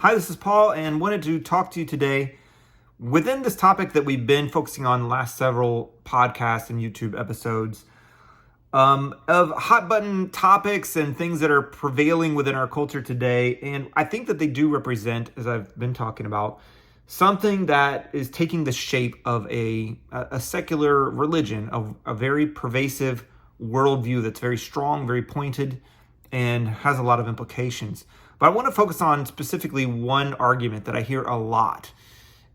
Hi, this is Paul, and wanted to talk to you today within this topic that we've been focusing on the last several podcasts and YouTube episodes of hot button topics and things that are prevailing within our culture today. And I think that they do represent, as I've been talking about, something that is taking the shape of a secular religion, of a very pervasive worldview that's very strong, very pointed, and has a lot of implications. But I want to focus on specifically one argument that I hear a lot.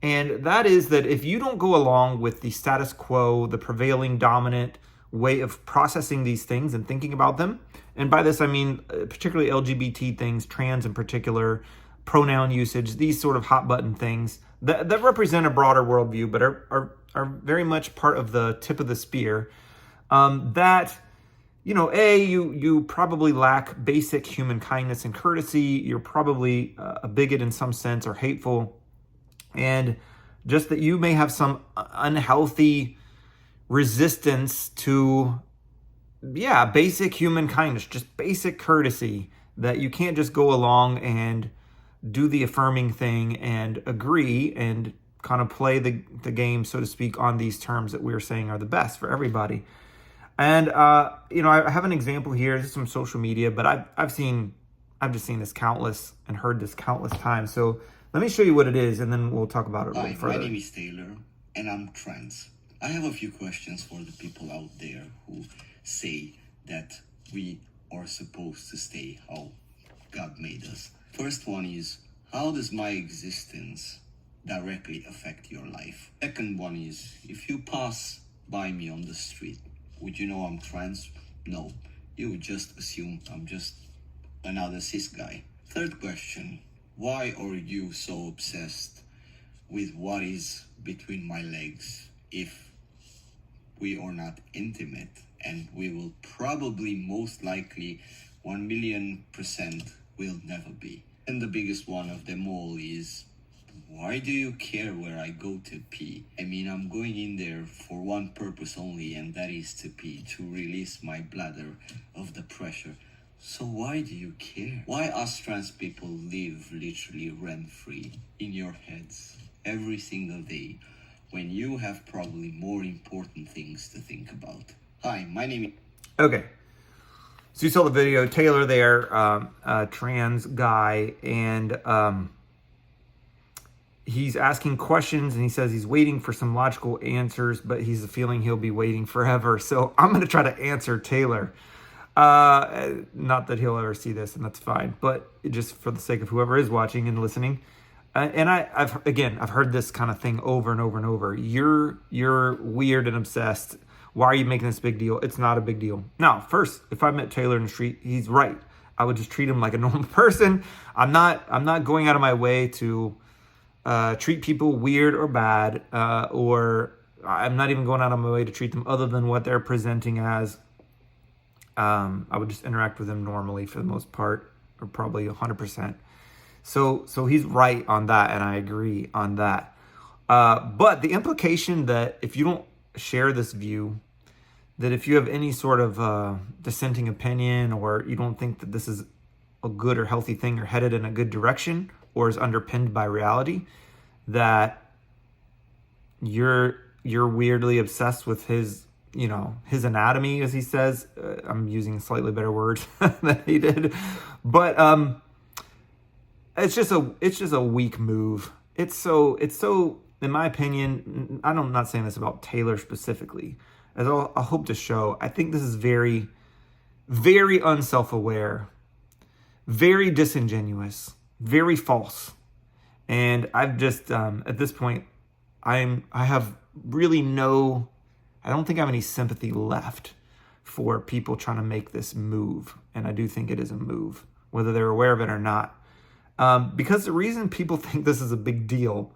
And that is that if you don't go along with the status quo, the prevailing dominant way of processing these things and thinking about them, and by this I mean particularly LGBT things, trans in particular, pronoun usage, these sort of hot button things that represent a broader worldview, but are very much part of the tip of the spear, you probably lack basic human kindness and courtesy. You're probably a bigot in some sense or hateful. And just that you may have some unhealthy resistance to, basic human kindness, just basic courtesy, that you can't just go along and do the affirming thing and agree and kind of play the game, so to speak, on these terms that we're saying are the best for everybody. And, I have an example here. This is from social media, but I've just seen this countless and heard this countless times. So let me show you what it is, and then we'll talk about it a little further. Hi, my name is Taylor, and I'm trans. I have a few questions for the people out there who say that we are supposed to stay how God made us. First one is, how does my existence directly affect your life? Second one is, if you pass by me on the street, would you know I'm trans? No. You would just assume I'm just another cis guy. Third question, why are you so obsessed with what is between my legs if we are not intimate, and we will probably most likely 1,000,000% will never be? And the biggest one of them all is, why do you care where I go to pee? I mean, I'm going in there for one purpose only, and that is to pee, to release my bladder of the pressure. So why do you care? Why us trans people live literally rent-free in your heads every single day when you have probably more important things to think about? Hi, my name is... Okay. So you saw the video, Taylor there, a trans guy, and he's asking questions, and he says he's waiting for some logical answers, but he's feeling he'll be waiting forever. So I'm going to try to answer Taylor. Not that he'll ever see this, and that's fine, but just for the sake of whoever is watching and listening. And I've heard this kind of thing over and over and over. You're weird and obsessed. Why are you making this big deal? It's not a big deal. Now, first, if I met Taylor in the street, he's right. I would just treat him like a normal person. I'm not going out of my way to treat people weird or bad, or I'm not even going out of my way to treat them other than what they're presenting as. I would just interact with them normally for the most part, or probably 100%. So he's right on that, and I agree on that. But the implication that if you don't share this view, that if you have any sort of dissenting opinion, or you don't think that this is a good or healthy thing or headed in a good direction, or is underpinned by reality, that you're weirdly obsessed with his anatomy, as he says. I'm using slightly better words than he did, but it's just a weak move. It's so, in my opinion, I'm not saying this about Taylor specifically, as I hope to show, I think this is very, very unself-aware, very disingenuous, very false. And I've just, at this point, I have really I don't think I have any sympathy left for people trying to make this move. And I do think it is a move, whether they're aware of it or not. Because the reason people think this is a big deal,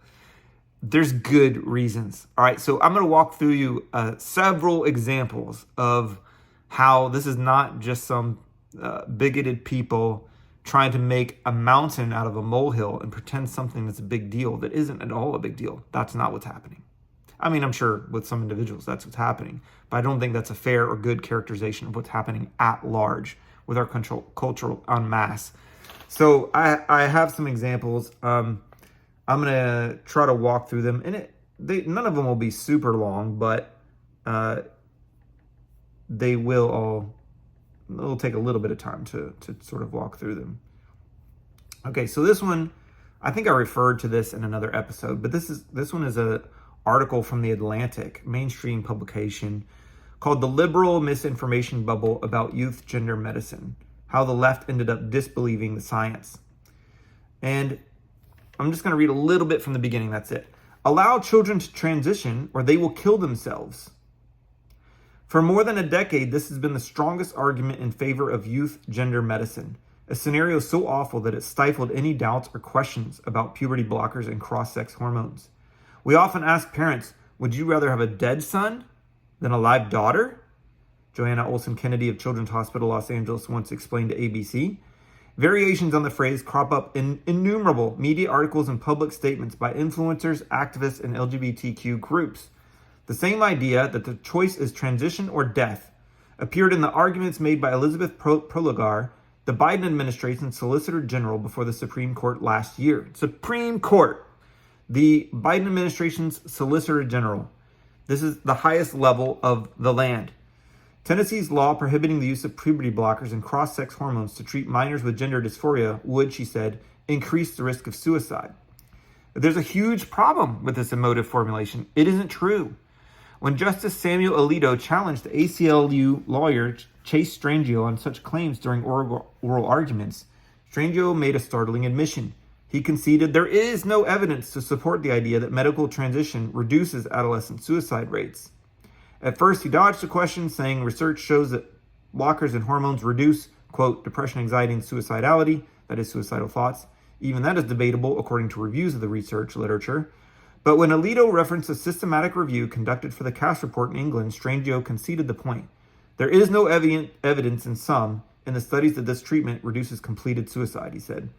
there's good reasons. All right, so I'm going to walk through you several examples of how this is not just some bigoted people trying to make a mountain out of a molehill and pretend something that's a big deal that isn't at all a big deal. That's not what's happening. I mean, I'm sure with some individuals that's what's happening, but I don't think that's a fair or good characterization of what's happening at large with our cultural en masse. So I have some examples. I'm gonna try to walk through them, and none of them will be super long, but they will all. It'll take a little bit of time to sort of walk through them. Okay, so this one, I think I referred to this in another episode, but this one is a article from the Atlantic, mainstream publication, called "The Liberal Misinformation Bubble About Youth Gender Medicine: How the Left Ended Up Disbelieving the Science." And I'm just going to read a little bit from the beginning. That's it. "Allow children to transition or they will kill themselves. For more than a decade, this has been the strongest argument in favor of youth gender medicine, a scenario so awful that it stifled any doubts or questions about puberty blockers and cross-sex hormones. We often ask parents, would you rather have a dead son than a live daughter?" Joanna Olson Kennedy of Children's Hospital Los Angeles once explained to ABC. Variations on the phrase crop up in innumerable media articles and public statements by influencers, activists, and LGBTQ groups. The same idea that the choice is transition or death appeared in the arguments made by Elizabeth Prologar, the Biden administration's Solicitor General before the Supreme Court last year. Supreme Court, the Biden administration's Solicitor General. This is the highest level of the land. Tennessee's law prohibiting the use of puberty blockers and cross-sex hormones to treat minors with gender dysphoria would, she said, increase the risk of suicide. There's a huge problem with this emotive formulation. It isn't true. When Justice Samuel Alito challenged the ACLU lawyer Chase Strangio on such claims during oral arguments, Strangio made a startling admission. He conceded there is no evidence to support the idea that medical transition reduces adolescent suicide rates. At first, he dodged the question, saying research shows that blockers and hormones reduce, quote, depression, anxiety, and suicidality, that is, suicidal thoughts. Even that is debatable, according to reviews of the research literature. But when Alito referenced a systematic review conducted for the Cass report in England, Strangio conceded the point. There is no evidence in the studies that this treatment reduces completed suicide, he said.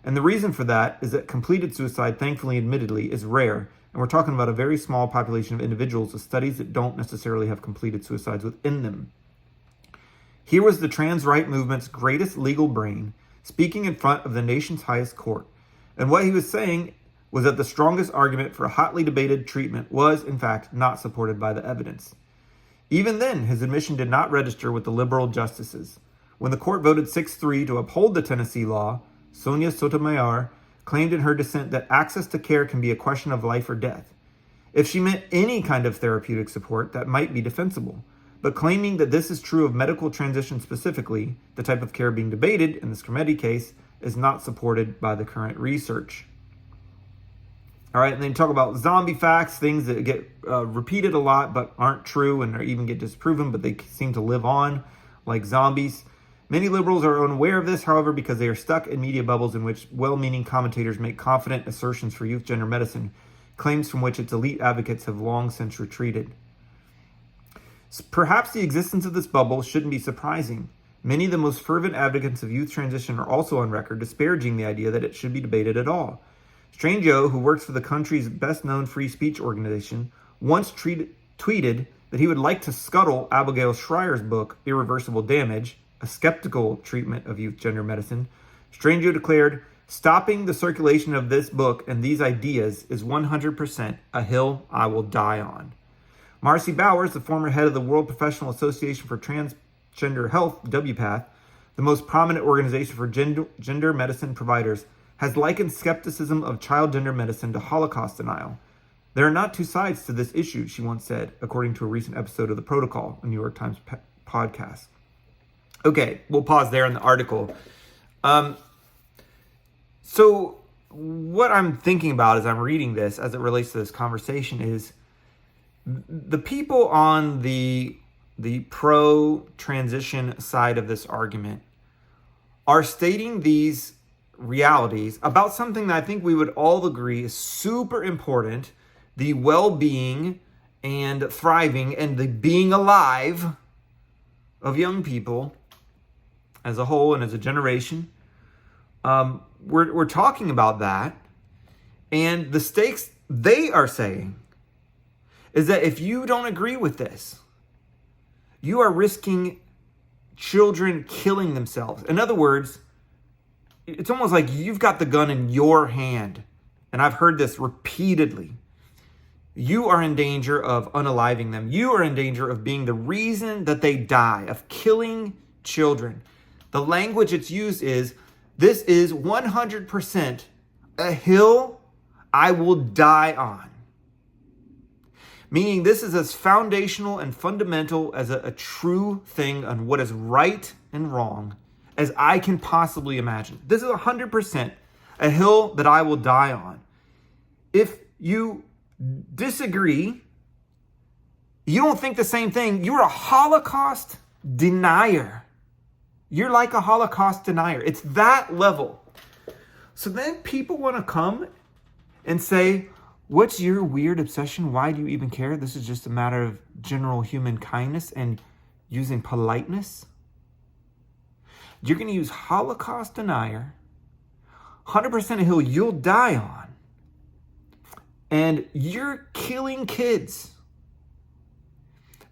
And the reason for that is that completed suicide, thankfully, admittedly, is rare. And we're talking about a very small population of individuals with studies that don't necessarily have completed suicides within them. Here was the trans right movement's greatest legal brain speaking in front of the nation's highest court. And what he was saying was that the strongest argument for a hotly debated treatment was, in fact, not supported by the evidence. Even then, his admission did not register with the liberal justices. When the court voted 6-3 to uphold the Tennessee law, Sonia Sotomayor claimed in her dissent that access to care can be a question of life or death. If she meant any kind of therapeutic support, that might be defensible. But claiming that this is true of medical transition specifically, the type of care being debated in the Scarametti case, is not supported by the current research. All right, and then talk about zombie facts, things that get repeated a lot but aren't true and or even get disproven, but they seem to live on, like zombies. Many liberals are unaware of this, however, because they are stuck in media bubbles in which well-meaning commentators make confident assertions for youth gender medicine, claims from which its elite advocates have long since retreated. Perhaps the existence of this bubble shouldn't be surprising. Many of the most fervent advocates of youth transition are also on record disparaging the idea that it should be debated at all. Strangio, who works for the country's best-known free speech organization, once tweeted that he would like to scuttle Abigail Schreier's book, Irreversible Damage, a skeptical treatment of youth gender medicine. Strangio declared, "Stopping the circulation of this book and these ideas is 100% a hill I will die on." Marcy Bowers, the former head of the World Professional Association for Transgender Health, WPATH, the most prominent organization for gender medicine providers, has likened skepticism of child gender medicine to Holocaust denial. "There are not two sides to this issue," she once said, according to a recent episode of The Protocol, a New York Times podcast. Okay, we'll pause there in the article. So what I'm thinking about as I'm reading this, as it relates to this conversation, is the people on the pro-transition side of this argument are stating these realities about something that I think we would all agree is super important: the well-being and thriving and the being alive of young people as a whole and as a generation. We're talking about that, and the stakes they are saying is that if you don't agree with this, you are risking children killing themselves. In other words, it's almost like you've got the gun in your hand. And I've heard this repeatedly. You are in danger of unaliving them. You are in danger of being the reason that they die, of killing children. The language it's used is, this is 100% a hill I will die on. Meaning this is as foundational and fundamental as a true thing on what is right and wrong as I can possibly imagine. This is 100% a hill that I will die on. If you disagree, you don't think the same thing, you're a Holocaust denier. You're like a Holocaust denier. It's that level. So then people want to come and say, what's your weird obsession? Why do you even care? This is just a matter of general human kindness and using politeness. You're going to use Holocaust denier, 100% a hill you'll die on, and you're killing kids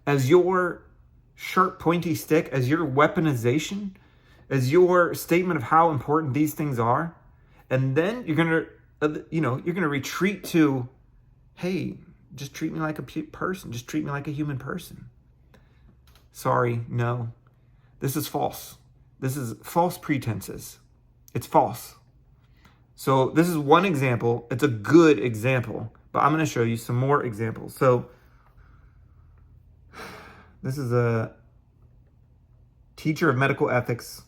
as your sharp, pointy stick, as your weaponization, as your statement of how important these things are. And then you're going to retreat to, hey, just treat me like a person. Just treat me like a human person. Sorry, no. This is false. This is false pretenses. It's false. So this is one example. It's a good example, but I'm going to show you some more examples. So this is a teacher of medical ethics.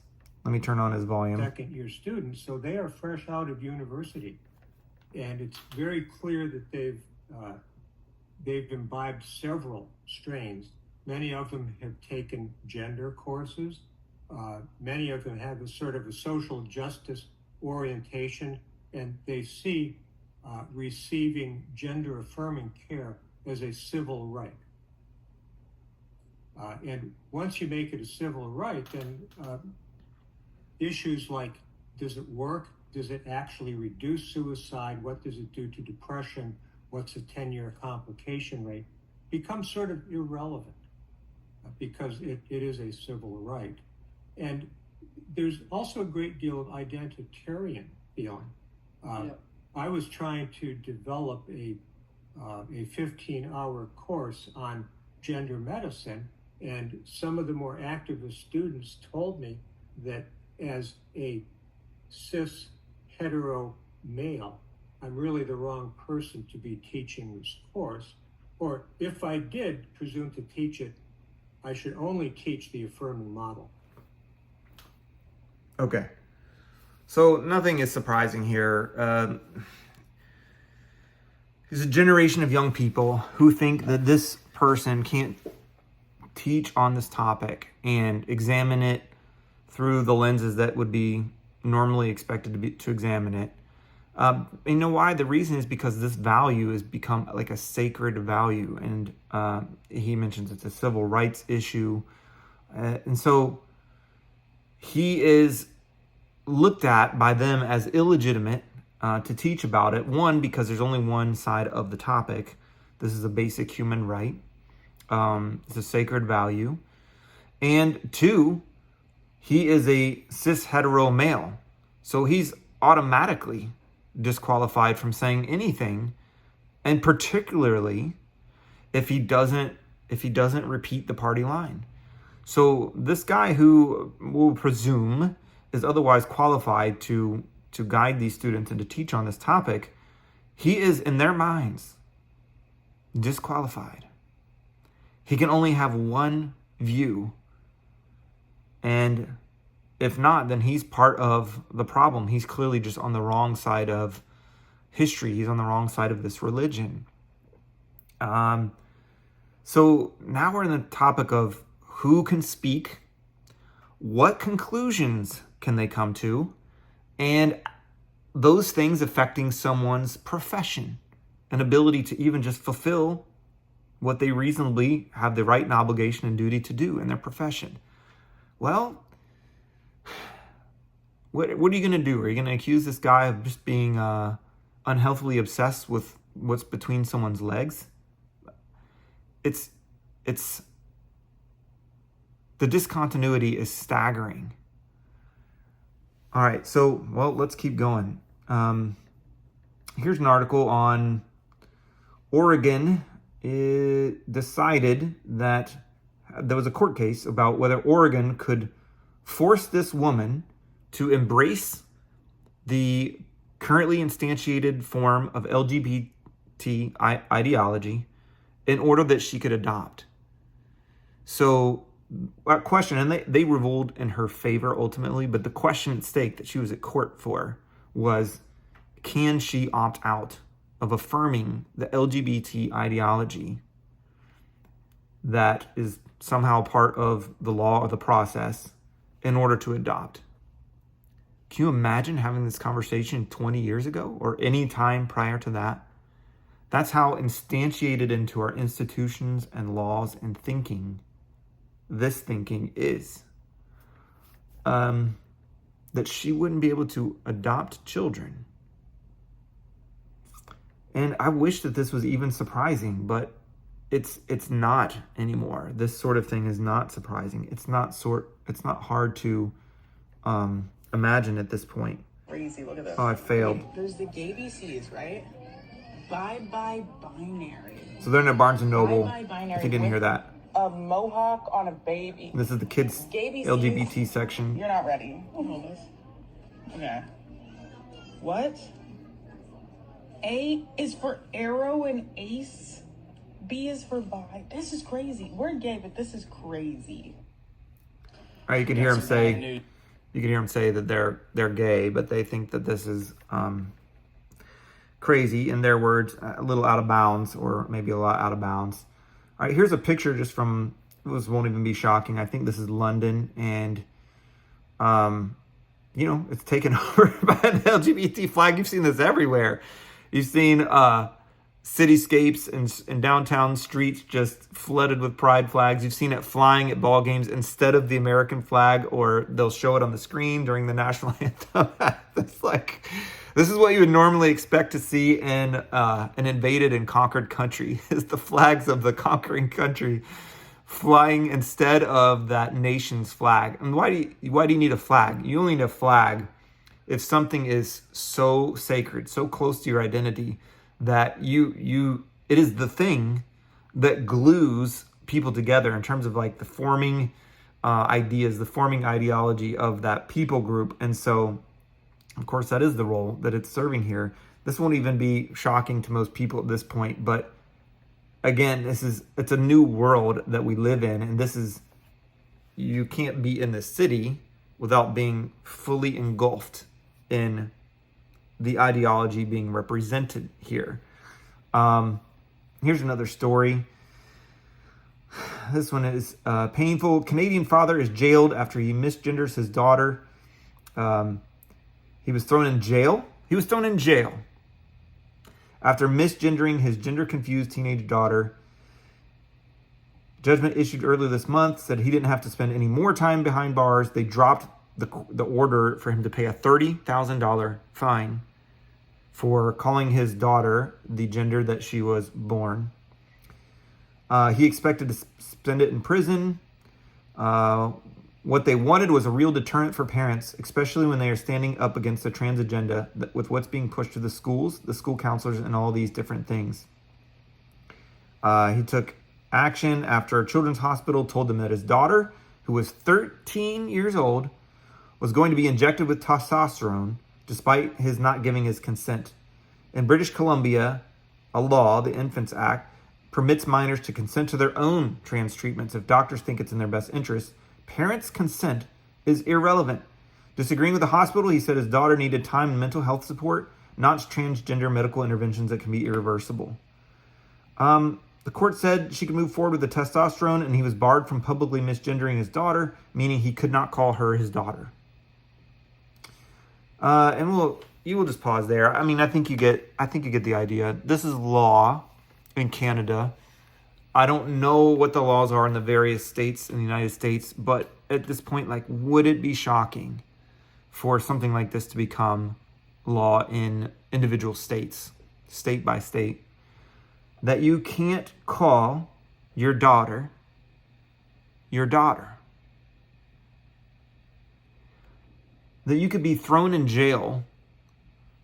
Let me turn on his volume. Second-year students, so they are fresh out of university, and it's very clear that they've imbibed several strains. Many of them have taken gender courses. Many of them have a sort of a social justice orientation, and they see receiving gender-affirming care as a civil right. And once you make it a civil right, then issues like, does it work? Does it actually reduce suicide? What does it do to depression? What's the 10-year complication rate? Become sort of irrelevant because it is a civil right. And there's also a great deal of identitarian feeling. I was trying to develop a 15-hour course on gender medicine, and some of the more activist students told me that as a cis hetero male, I'm really the wrong person to be teaching this course. Or if I did presume to teach it, I should only teach the affirming model. Okay. So nothing is surprising here. There's a generation of young people who think that this person can't teach on this topic and examine it through the lenses that would be normally expected to examine it. You know why? The reason is because this value has become like a sacred value, and he mentions it's a civil rights issue, and so he is looked at by them as illegitimate to teach about it. One, because there's only one side of the topic. This is a basic human right. It's a sacred value. And two, he is a cis hetero male. So he's automatically disqualified from saying anything. And particularly if he doesn't repeat the party line. So this guy, who we'll presume is otherwise qualified to guide these students and to teach on this topic, he is, in their minds, disqualified. He can only have one view. And if not, then he's part of the problem. He's clearly just on the wrong side of history. He's on the wrong side of this religion. So now we're in the topic of who can speak, what conclusions can they come to, and those things affecting someone's profession and ability to even just fulfill what they reasonably have the right and obligation and duty to do in their profession. Well, what are you going to do? Are you going to accuse this guy of just being unhealthily obsessed with what's between someone's legs? It's the discontinuity is staggering. All right, so, well, let's keep going. Here's an article on Oregon. It decided that there was a court case about whether Oregon could force this woman to embrace the currently instantiated form of LGBT ideology in order that she could adopt. So, a question, and they ruled in her favor ultimately, but the question at stake that she was at court for was, can she opt out of affirming the LGBT ideology that is somehow part of the law or the process in order to adopt? Can you imagine having this conversation 20 years ago or any time prior to that? That's how instantiated into our institutions and laws and thinking this thinking is. That she wouldn't be able to adopt children. And I wish that this was even surprising, but it's not anymore. This sort of thing is not surprising. It's not hard to imagine at this point. Crazy, look at this. Oh, I failed. There's the gay BCs, right? Bye-bye binary. So they're in a Barnes & Noble. Bye-bye binary. If you didn't hear that. A mohawk on a baby. This is the kids' Gay BCs. LGBT section. You're not ready. I'll hold this. Okay. What? A is for arrow and ace. B is for bi. This is crazy. We're gay, but this is crazy. All right, you can hear them say. You can hear them say that they're gay, but they think that this is crazy, in their words, a little out of bounds, or maybe a lot out of bounds. All right, here's a picture just from, this won't even be shocking. I think this is London, and, it's taken over by the LGBT flag. You've seen this everywhere. You've seen cityscapes and downtown streets just flooded with pride flags. You've seen it flying at ball games instead of the American flag, or they'll show it on the screen during the national anthem. It's like, this is what you would normally expect to see in an invaded and conquered country, is the flags of the conquering country flying instead of that nation's flag. And why do you need a flag? You only need a flag if something is so sacred, so close to your identity, that it is the thing that glues people together in terms of like the forming ideas, the forming ideology of that people group. And so, of course, that is the role that it's serving here. This won't even be shocking to most people at this point, but again, it's a new world that we live in, and you can't be in the city without being fully engulfed in the ideology being represented here. Here's another story. This one is painful. Canadian father is jailed after he misgenders his daughter. He was thrown in jail. After misgendering his gender-confused teenage daughter. Judgment issued earlier this month said he didn't have to spend any more time behind bars. They dropped the order for him to pay a $30,000 fine for calling his daughter the gender that she was born. He expected to spend it in prison. What they wanted was a real deterrent for parents, especially when they are standing up against the trans agenda with what's being pushed to the schools, the school counselors, and all these different things. He took action after a children's hospital told them that his daughter, who was 13 years old, was going to be injected with testosterone despite his not giving his consent. In British Columbia, a law, the Infants Act, permits minors to consent to their own trans treatments if doctors think it's in their best interest. Parents' consent is irrelevant. Disagreeing with the hospital, he said his daughter needed time and mental health support, not transgender medical interventions that can be irreversible. The court said she could move forward with the testosterone, and he was barred from publicly misgendering his daughter, meaning he could not call her his daughter. You will just pause there. I mean, I think you get the idea. This is law in Canada. I don't know what the laws are in the various states in the United States, but at this point, like, would it be shocking for something like this to become law in individual states, state by state, that you can't call your daughter your daughter? that you could be thrown in jail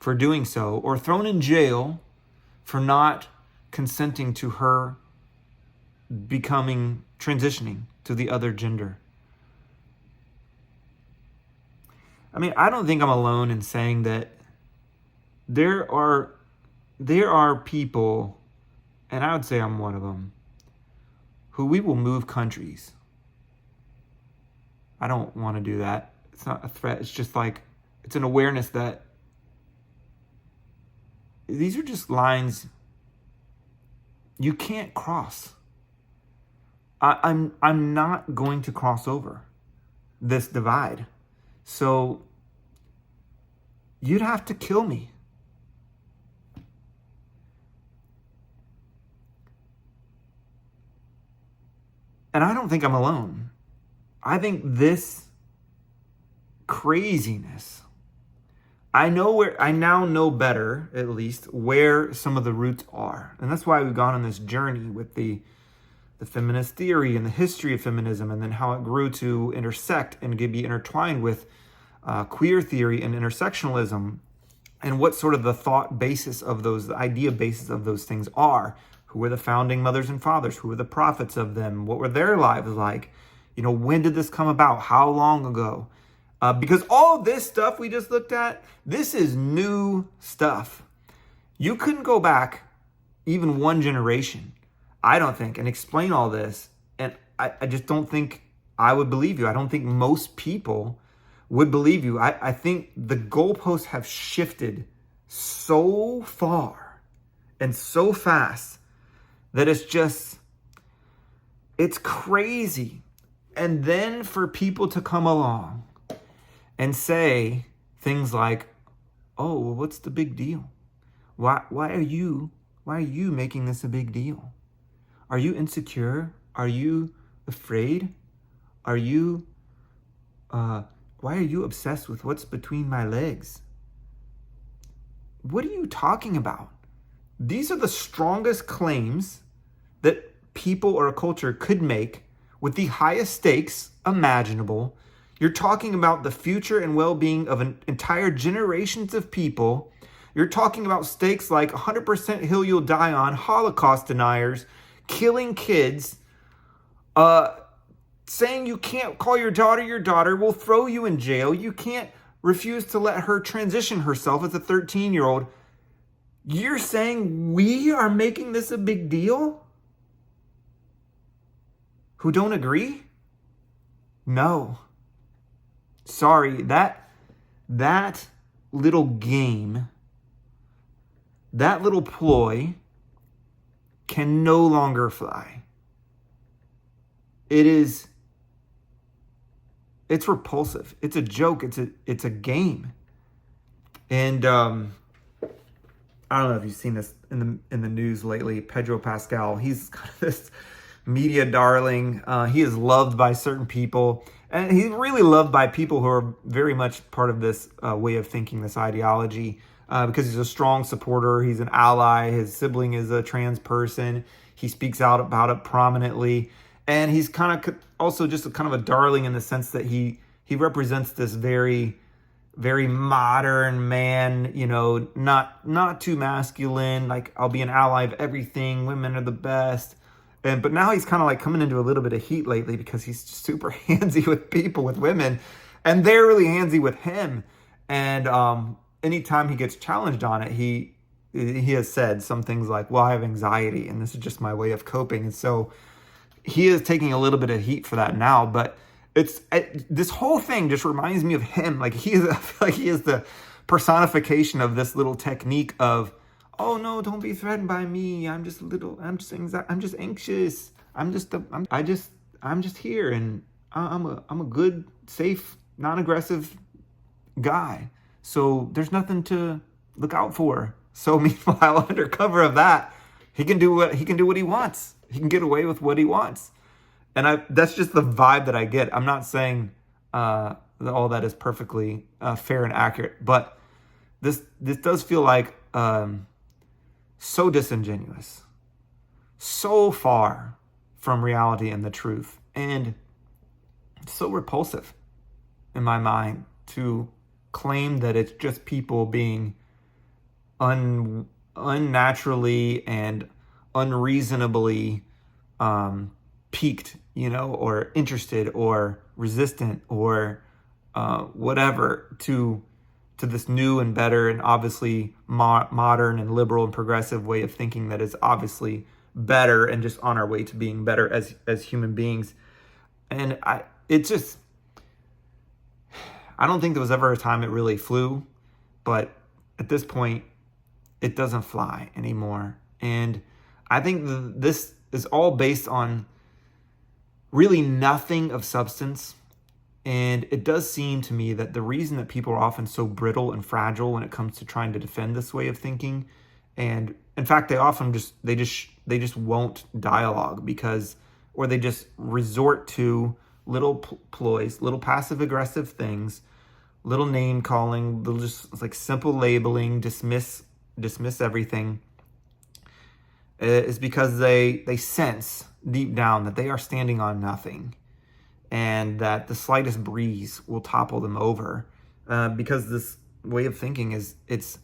for doing so, or thrown in jail for not consenting to her transitioning to the other gender. I mean, I don't think I'm alone in saying that there are people, and I would say I'm one of them, who we will move countries. I don't want to do that. It's not a threat. It's just like, it's an awareness that these are just lines you can't cross. I'm not going to cross over this divide. So you'd have to kill me. And I don't think I'm alone. I think this craziness, I now know better, at least, where some of the roots are. And that's why we've gone on this journey with the feminist theory and the history of feminism, and then how it grew to intersect and to be intertwined with queer theory and intersectionalism, and what sort of the thought basis of those, the idea basis of those things are. Who were the founding mothers and fathers? Who were the prophets of them? What were their lives like? When did this come about? How long ago? Because all this stuff we just looked at, this is new stuff. You couldn't go back even one generation, I don't think, and explain all this. And I just don't think I would believe you. I don't think most people would believe you. I think the goalposts have shifted so far and so fast that it's crazy. And then for people to come along and say things like, oh, well, what's the big deal? Why are you making this a big deal? Are you insecure? Are you afraid? Are you, why are you obsessed with what's between my legs? What are you talking about? These are the strongest claims that people or a culture could make with the highest stakes imaginable. You're talking about the future and well-being of an entire generations of people. You're talking about stakes like 100% hill you'll die on, Holocaust deniers, killing kids, saying you can't call your daughter, we'll throw you in jail. You can't refuse to let her transition herself as a 13-year-old. You're saying we are making this a big deal? Who don't agree? No. Sorry, that little game, that little ploy can no longer fly. It's repulsive. It's a joke. It's a game. And I don't know if you've seen this in the news lately. Pedro Pascal, he's kind of this media darling. He is loved by certain people, and he's really loved by people who are very much part of this way of thinking, this ideology, because he's a strong supporter. He's an ally. His sibling is a trans person. He speaks out about it prominently, and he's kind of also just kind of a darling in the sense that he represents this very, very modern man, not too masculine. Like, I'll be an ally of everything. Women are the best. But now he's kind of like coming into a little bit of heat lately because he's super handsy with people, with women, and they're really handsy with him. And anytime he gets challenged on it, he has said some things like, well, I have anxiety and this is just my way of coping. And so he is taking a little bit of heat for that now. But this whole thing just reminds me of him. Like, I feel like he is the personification of this little technique of, oh no, don't be threatened by me. I'm just anxious. I'm just here, and I'm a good, safe, non-aggressive guy. So there's nothing to look out for. So meanwhile, under cover of that, he can do what he wants. He can get away with what he wants. And that's just the vibe that I get. I'm not saying that all that is perfectly fair and accurate, but this does feel like so disingenuous, so far from reality and the truth, and so repulsive in my mind to claim that it's just people being unnaturally and unreasonably piqued, or interested or resistant or whatever to this new and better and obviously modern and liberal and progressive way of thinking that is obviously better and just on our way to being better as human beings. And I don't think there was ever a time it really flew, but at this point, it doesn't fly anymore. And I think this is all based on really nothing of substance. And it does seem to me that the reason that people are often so brittle and fragile when it comes to trying to defend this way of thinking, and in fact, they often just won't dialogue or they just resort to little ploys, little passive aggressive things, little name calling, little just like simple labeling, dismiss everything, is because they sense deep down that they are standing on nothing and that the slightest breeze will topple them over, because this way of thinking it's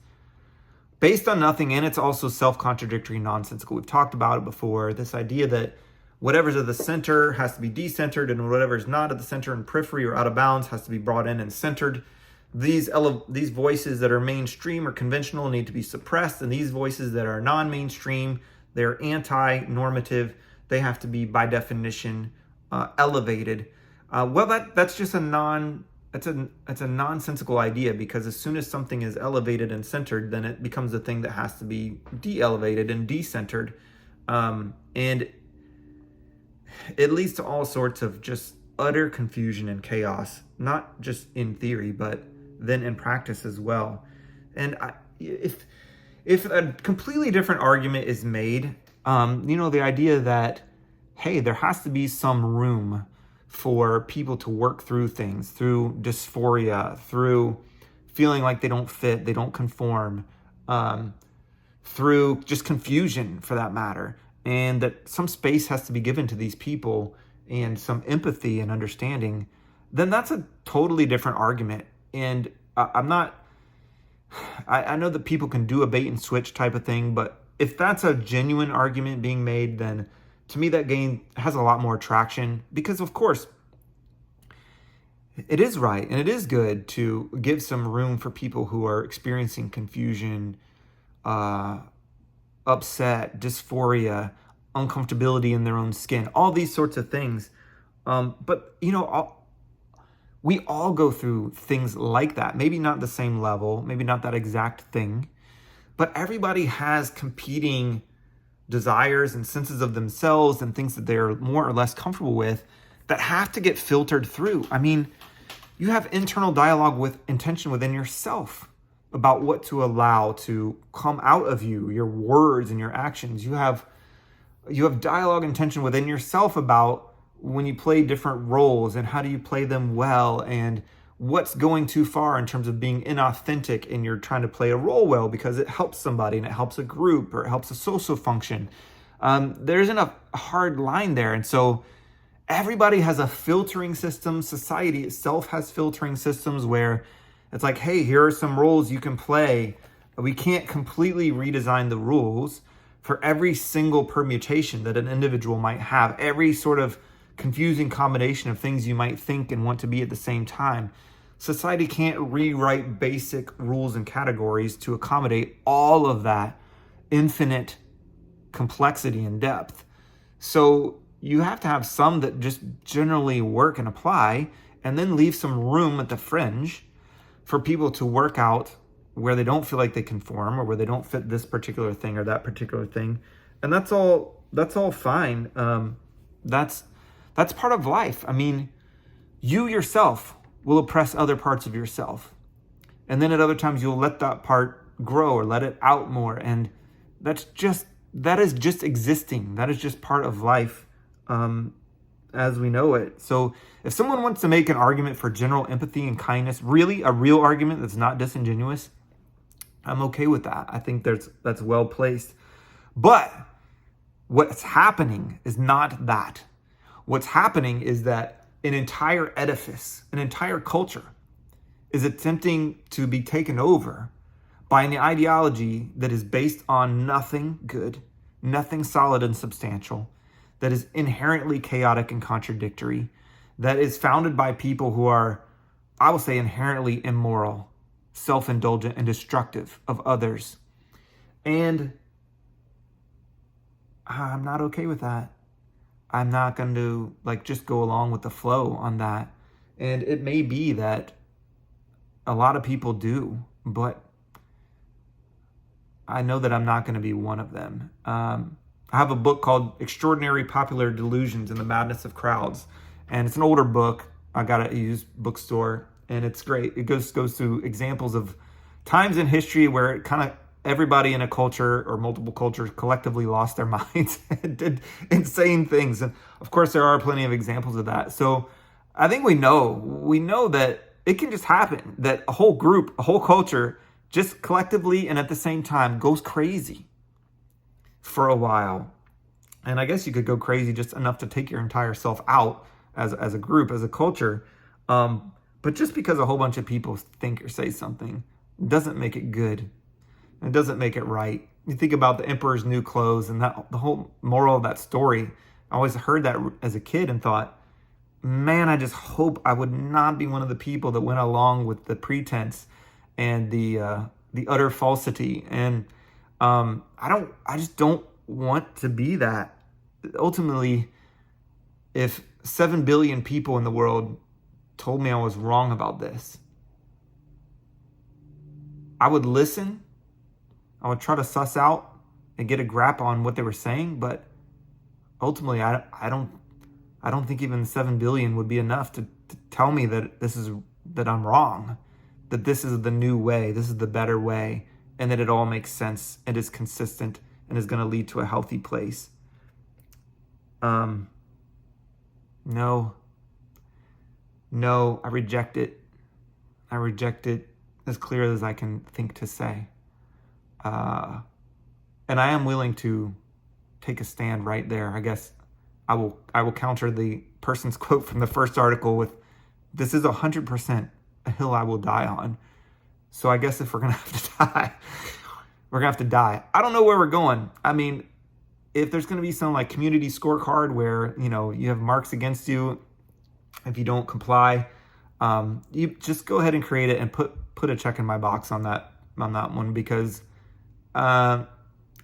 based on nothing, and it's also self-contradictory, nonsensical. We've talked about it before, this idea that whatever's at the center has to be decentered, and whatever's not at the center and periphery or out of bounds has to be brought in and centered. These voices that are mainstream or conventional need to be suppressed, and these voices that are non-mainstream, they're anti-normative, they have to be, by definition, elevated. That's just a nonsensical idea, because as soon as something is elevated and centered, then it becomes a thing that has to be de-elevated and decentered, and it leads to all sorts of just utter confusion and chaos, not just in theory, but then in practice as well. And if a completely different argument is made, the idea that, hey, there has to be some room for people to work through things, through dysphoria, through feeling like they don't fit, they don't conform, through just confusion for that matter, and that some space has to be given to these people and some empathy and understanding, then that's a totally different argument. And I know that people can do a bait and switch type of thing, but if that's a genuine argument being made, then to me that game has a lot more traction, because of course it is right and it is good to give some room for people who are experiencing confusion, upset, dysphoria, uncomfortability in their own skin, all these sorts of things. But we all go through things like that. Maybe not the same level, maybe not that exact thing, but everybody has competing desires and senses of themselves and things that they're more or less comfortable with that have to get filtered through. I mean, you have internal dialogue with intention within yourself about what to allow to come out of you, your words and your actions. You have dialogue and tension within yourself about when you play different roles and how do you play them well, and what's going too far in terms of being inauthentic and you're trying to play a role well because it helps somebody and it helps a group or it helps a social function. There isn't a hard line there. And so everybody has a filtering system. Society itself has filtering systems where it's like, hey, here are some roles you can play. We can't completely redesign the rules for every single permutation that an individual might have, every sort of confusing combination of things you might think and want to be at the same time. Society can't rewrite basic rules and categories to accommodate all of that infinite complexity and depth. So you have to have some that just generally work and apply, and then leave some room at the fringe for people to work out where they don't feel like they conform or where they don't fit this particular thing or that particular thing. And that's all fine. That's part of life. I mean, you yourself will oppress other parts of yourself. And then at other times you'll let that part grow or let it out more. And that is just existing. That is just part of life as we know it. So if someone wants to make an argument for general empathy and kindness, really a real argument that's not disingenuous, I'm okay with that. I think that's well placed. But what's happening is not that. What's happening is that an entire edifice, an entire culture is attempting to be taken over by an ideology that is based on nothing good, nothing solid and substantial, that is inherently chaotic and contradictory, that is founded by people who are, I will say, inherently immoral, self-indulgent, and destructive of others. And I'm not okay with that. I'm not going to just go along with the flow on that. And it may be that a lot of people do, but I know that I'm not going to be one of them. I have a book called Extraordinary Popular Delusions and the Madness of Crowds. And it's an older book. I got it at a used bookstore, and it's great. It goes through examples of times in history where it kind of everybody in a culture or multiple cultures collectively lost their minds and did insane things. And of course, there are plenty of examples of that. So I think we know that it can just happen, that a whole group, a whole culture, just collectively and at the same time goes crazy for a while. And I guess you could go crazy just enough to take your entire self out as a group, as a culture. But just because a whole bunch of people think or say something doesn't make it good. It doesn't make it right. You think about the emperor's new clothes and that the whole moral of that story. I always heard that as a kid and thought, man, I just hope I would not be one of the people that went along with the pretense and the utter falsity. And I just don't want to be that. Ultimately, if 7 billion people in the world told me I was wrong about this, I would listen. I would try to suss out and get a grasp on what they were saying, but ultimately, I don't think even 7 billion would be enough to tell me that I'm wrong, that this is the new way, this is the better way, and that it all makes sense and is consistent and is going to lead to a healthy place. No, I reject it. I reject it as clear as I can think to say. And I am willing to take a stand right there. I guess I will counter the person's quote from the first article with, this is 100% a hill I will die on. So I guess if we're going to have to die, we're going to have to die. I don't know where we're going. I mean, if there's going to be some community scorecard where, you have marks against you if you don't comply, you just go ahead and create it and put a check in my box on that one, because I'm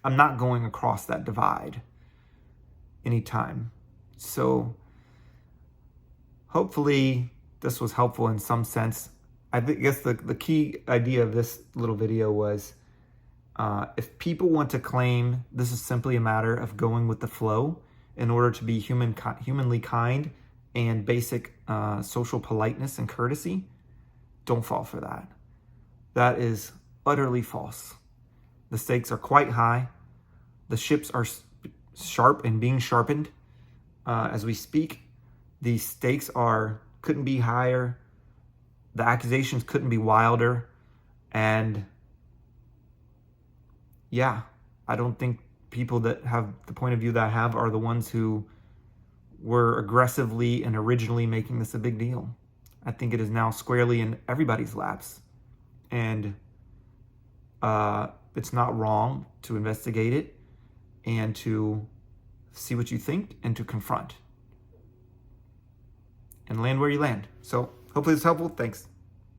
not going across that divide anytime. So hopefully this was helpful in some sense. I guess the key idea of this little video was, if people want to claim this is simply a matter of going with the flow in order to be humanly kind and basic social politeness and courtesy, don't fall for that. That is utterly false. The stakes are quite high. The ships are sharp and being sharpened as we speak. The stakes couldn't be higher. The accusations couldn't be wilder. And yeah, I don't think people that have the point of view that I have are the ones who were aggressively and originally making this a big deal. I think it is now squarely in everybody's laps. And it's not wrong to investigate it and to see what you think and to confront and land where you land. So hopefully it's helpful. Thanks.